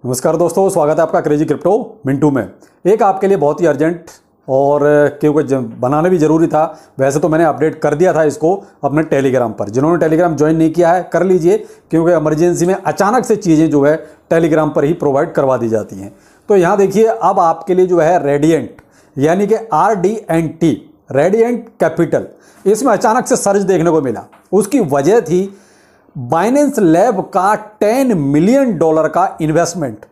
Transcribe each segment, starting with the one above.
नमस्कार दोस्तों, स्वागत है आपका क्रेजी क्रिप्टो मिंटू में। एक आपके लिए बहुत ही अर्जेंट और क्योंकि बनाना भी ज़रूरी था। वैसे तो मैंने अपडेट कर दिया था इसको अपने टेलीग्राम पर। जिन्होंने टेलीग्राम ज्वाइन नहीं किया है कर लीजिए, क्योंकि इमरजेंसी में अचानक से चीज़ें जो है टेलीग्राम पर ही प्रोवाइड करवा दी जाती हैं। तो यहाँ देखिए, अब आपके लिए जो है रेडिएंट यानी कि RDNT रेडिएंट कैपिटल, इसमें अचानक से सर्ज देखने को मिला। उसकी वजह थी बाइनेंस लैब का $10 मिलियन का इन्वेस्टमेंट।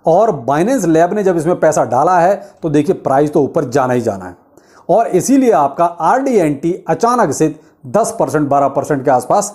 और बाइनेंस लैब ने जब इसमें पैसा डाला है तो देखिए प्राइस तो ऊपर जाना ही जाना है। और इसीलिए आपका RDNT अचानक से 10% 12% के आसपास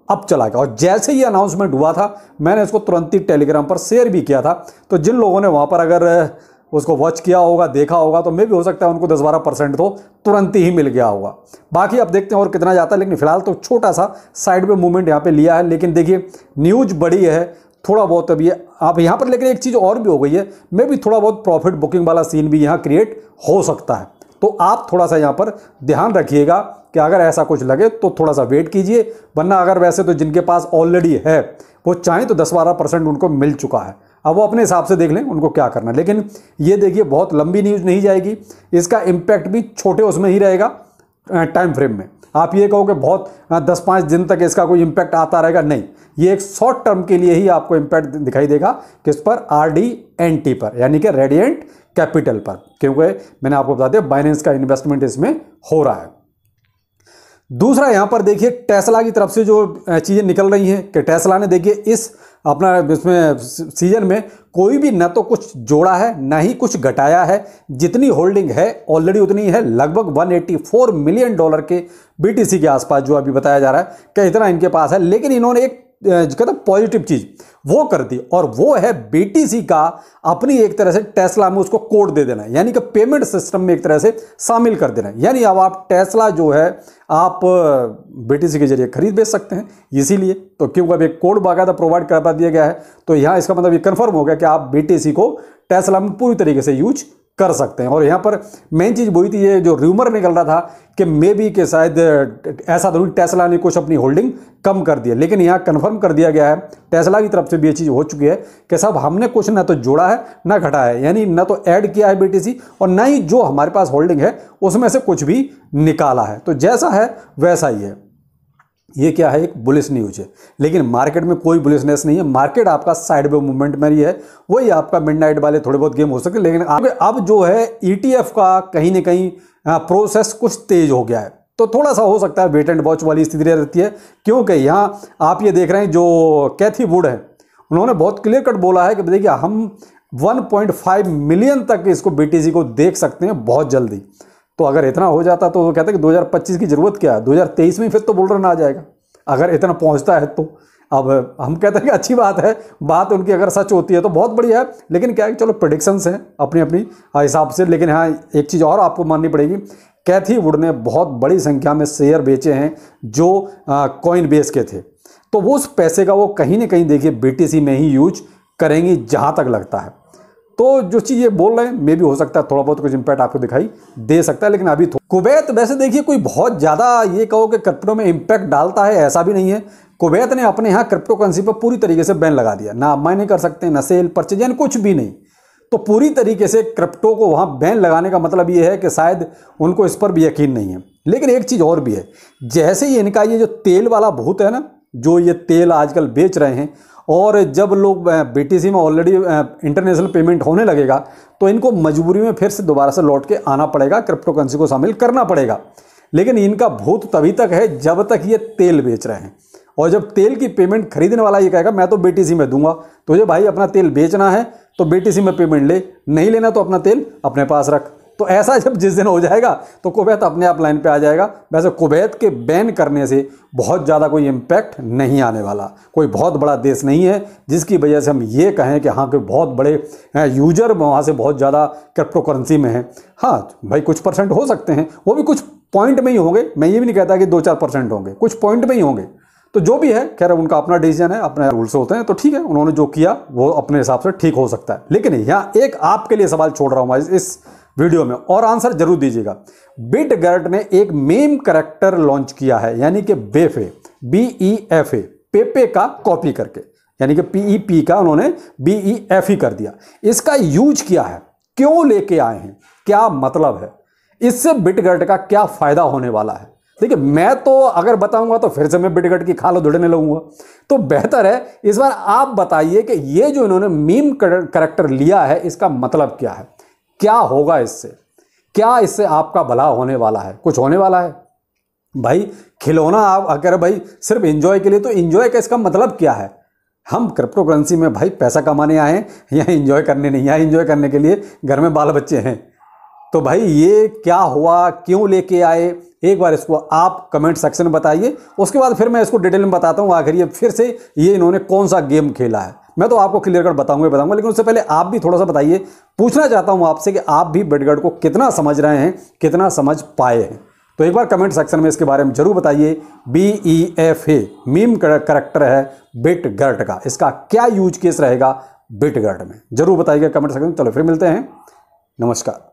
अब चला गया। और जैसे ही अनाउंसमेंट हुआ था मैंने इसको तुरंत ही टेलीग्राम पर शेयर भी किया था। तो जिन लोगों ने वहाँ पर अगर उसको वॉच किया होगा, देखा होगा, तो मे भी हो सकता है उनको 10-12% तो तुरंत ही मिल गया होगा। बाकी अब देखते हैं और कितना जाता है, लेकिन फिलहाल तो छोटा सा साइड में मूवमेंट यहाँ पे लिया है। लेकिन देखिए न्यूज बड़ी है थोड़ा बहुत अभी आप यहाँ पर। लेकिन एक चीज़ और भी हो गई है, मे भी थोड़ा बहुत प्रॉफिट बुकिंग वाला सीन भी यहाँ क्रिएट हो सकता है। तो आप थोड़ा सा यहाँ पर ध्यान रखिएगा कि अगर ऐसा कुछ लगे तो थोड़ा सा वेट कीजिए, वरना अगर वैसे तो जिनके पास ऑलरेडी है वो चाहें तो 10-12% उनको मिल चुका है। अब वो अपने हिसाब से देख लें उनको क्या करना है। लेकिन ये देखिए बहुत लंबी न्यूज़ नहीं जाएगी, इसका इम्पैक्ट भी छोटे उसमें ही रहेगा टाइम फ्रेम में। आप ये कहो कि बहुत 10-5 दिन तक इसका कोई इम्पैक्ट आता रहेगा, नहीं। ये एक शॉर्ट टर्म के लिए ही आपको इम्पैक्ट दिखाई देगा। किस पर? RDNT पर, यानी कि रेडिएंट कैपिटल पर, क्योंकि मैंने आपको बता दिया बाइनेंस का इन्वेस्टमेंट इसमें हो रहा है। दूसरा यहाँ पर देखिए टेस्ला की तरफ से जो चीज़ें निकल रही हैं कि टेस्ला ने देखिए इस अपना इसमें सीजन में कोई भी न तो कुछ जोड़ा है ना ही कुछ घटाया है। जितनी होल्डिंग है ऑलरेडी उतनी है, लगभग $184 मिलियन के BTC के आसपास जो अभी बताया जा रहा है कि इतना इनके पास है। लेकिन इन्होंने एक कहते पॉजिटिव चीज़ वो कर दी, और वो है BTC का अपनी एक तरह से टेस्ला में उसको कोड दे देना, यानी कि पेमेंट सिस्टम में एक तरह से शामिल कर देना। यानी अब आप टेस्ला जो है आप BTC के जरिए खरीद बेच सकते हैं इसीलिए। तो क्योंकि अब एक कोड बाकायदा प्रोवाइड करवा दिया गया है, तो यहाँ इसका मतलब ये कंफर्म हो गया कि आप BTC को टेस्ला में पूरी तरीके से यूज कर सकते हैं। और यहाँ पर मेन चीज़ वही थी, ये जो र्यूमर निकल रहा था कि मे बी के शायद ऐसा तो नहीं टेस्ला ने कुछ अपनी होल्डिंग कम कर दिया, लेकिन यहाँ कंफर्म कर दिया गया है टेस्ला की तरफ से भी ये चीज़ हो चुकी है कि साहब हमने कुछ ना तो जोड़ा है ना घटाया है, यानी ना तो ऐड किया है BTC और ना ही जो हमारे पास होल्डिंग है उसमें से कुछ भी निकाला है। तो जैसा है वैसा ही है। ये क्या है? एक बुलिश न्यूज है, लेकिन मार्केट में कोई बुलिशनेस नहीं है। मार्केट आपका साइड वे मूवमेंट में ही है। वही आपका मिडनाइट वाले थोड़े बहुत गेम हो सकते हैं, लेकिन अब जो है ETF का कहीं ना कहीं प्रोसेस कुछ तेज हो गया है। तो थोड़ा सा हो सकता है वेट एंड वॉच वाली स्थिति रहती है, क्योंकि यहाँ आप ये देख रहे हैं जो कैथी वुड है उन्होंने बहुत क्लियर कट बोला है कि देखिए हम 1.5 मिलियन तक इसको BTC को देख सकते हैं बहुत जल्दी। तो अगर इतना हो जाता तो वो कहते हैं कि 2025 की जरूरत क्या है, 2023 में फिर तो बुल रन आ जाएगा अगर इतना पहुंचता है तो। अब हम कहते हैं कि अच्छी बात है, बात उनकी अगर सच होती है तो बहुत बढ़िया है। लेकिन क्या है कि चलो प्रेडिक्शंस हैं अपनी अपनी हिसाब से। लेकिन हाँ एक चीज़ और आपको माननी पड़ेगी, कैथी वुड ने बहुत बड़ी संख्या में शेयर बेचे हैं जो कॉइनबेस के थे। तो वो उस पैसे का वो कहीं ना कहीं देखिए BTC में ही यूज करेंगी जहाँ तक लगता है। तो जो चीज़ ये बोल रहे हैं मे भी हो सकता है थोड़ा बहुत कुछ इंपैक्ट आपको दिखाई दे सकता है, लेकिन अभी कुवैत वैसे देखिए कोई बहुत ज़्यादा ये कहो कि क्रिप्टो में इंपैक्ट डालता है ऐसा भी नहीं है। कुवैत ने अपने यहाँ क्रिप्टो करेंसी पर पूरी तरीके से बैन लगा दिया, ना माइनिंग कर सकते हैं ना सेल परचेज, यानी कुछ भी नहीं। तो पूरी तरीके से क्रिप्टो को वहाँ बैन लगाने का मतलब ये है कि शायद उनको इस पर भी यकीन नहीं है। लेकिन एक चीज़ और भी है, जैसे ही इनका ये जो तेल वाला भूत है ना, जो ये तेल आजकल बेच रहे हैं, और जब लोग BTC में ऑलरेडी इंटरनेशनल पेमेंट होने लगेगा तो इनको मजबूरी में फिर से दोबारा से लौट के आना पड़ेगा, क्रिप्टो करेंसी को शामिल करना पड़ेगा। लेकिन इनका भूत तभी तक है जब तक ये तेल बेच रहे हैं। और जब तेल की पेमेंट खरीदने वाला ये कहेगा मैं तो BTC में दूंगा, तुझे भाई अपना तेल बेचना है तो BTC में पेमेंट ले, नहीं लेना तो अपना तेल अपने पास रख। तो ऐसा जब जिस दिन हो जाएगा तो कुवैत अपने आप लाइन पे आ जाएगा। वैसे कुवैत के बैन करने से बहुत ज़्यादा कोई इम्पैक्ट नहीं आने वाला, कोई बहुत बड़ा देश नहीं है जिसकी वजह से हम ये कहें कि हाँ कोई बहुत बड़े यूजर वहाँ से बहुत ज़्यादा क्रिप्टो करेंसी में है। हाँ भाई कुछ % हो सकते हैं, वो भी कुछ पॉइंट में ही होंगे। मैं ये भी नहीं कहता कि 2-4% होंगे, कुछ पॉइंट में ही होंगे। तो जो भी है खैर उनका अपना डिसीजन है, अपने रूल्स होते हैं, तो ठीक है उन्होंने जो किया वो अपने हिसाब से ठीक हो सकता है। लेकिन यहाँ एक आपके लिए सवाल छोड़ रहा हूँ इस वीडियो में, और आंसर जरूर दीजिएगा। बिटगेट ने एक मेम कैरेक्टर लॉन्च किया है, यानी कि बेफे BEFA पेपे का कॉपी करके। यानी कि पीईपी का उन्होंने बीईएफ कर दिया। इसका यूज क्या है, क्यों लेके आए हैं, क्या मतलब है, इससे बिटगर्ट का क्या फायदा होने वाला है। देखिए, मैं तो अगर बताऊंगा तो फिर से मैं बिटगर्ट की खाल उधेड़ने लगूंगा, तो बेहतर है इस बार आप बताइए कि ये जो इन्होंने मीम करैक्टर लिया है इसका मतलब क्या है, क्या होगा इससे, क्या इससे आपका भला होने वाला है, कुछ होने वाला है। भाई खिलौना आप अगर भाई सिर्फ एंजॉय के लिए, तो एंजॉय का इसका मतलब क्या है। हम क्रिप्टो करेंसी में भाई पैसा कमाने आए हैं, यहाँ एंजॉय करने नहीं आए। एंजॉय करने के लिए घर में बाल बच्चे हैं। तो भाई ये क्या हुआ, क्यों लेके आए, एक बार इसको आप कमेंट सेक्शन में बताइए। उसके बाद फिर मैं इसको डिटेल में बताता हूँ आखिर ये फिर से ये इन्होंने कौन सा गेम खेला है। मैं तो आपको क्लियर कट बताऊंगा, लेकिन उससे पहले आप भी थोड़ा सा बताइए। पूछना चाहता हूं आपसे कि आप भी बिटगर्ट को कितना समझ रहे हैं, कितना समझ पाए हैं। तो एक बार कमेंट सेक्शन में इसके बारे में जरूर बताइए। BEFA मीम करैक्टर है बिटगर्ट का, इसका क्या यूज केस रहेगा बिटगर्ट में, जरूर बताइएगा कमेंट सेक्शन में। चलो फिर मिलते हैं, नमस्कार।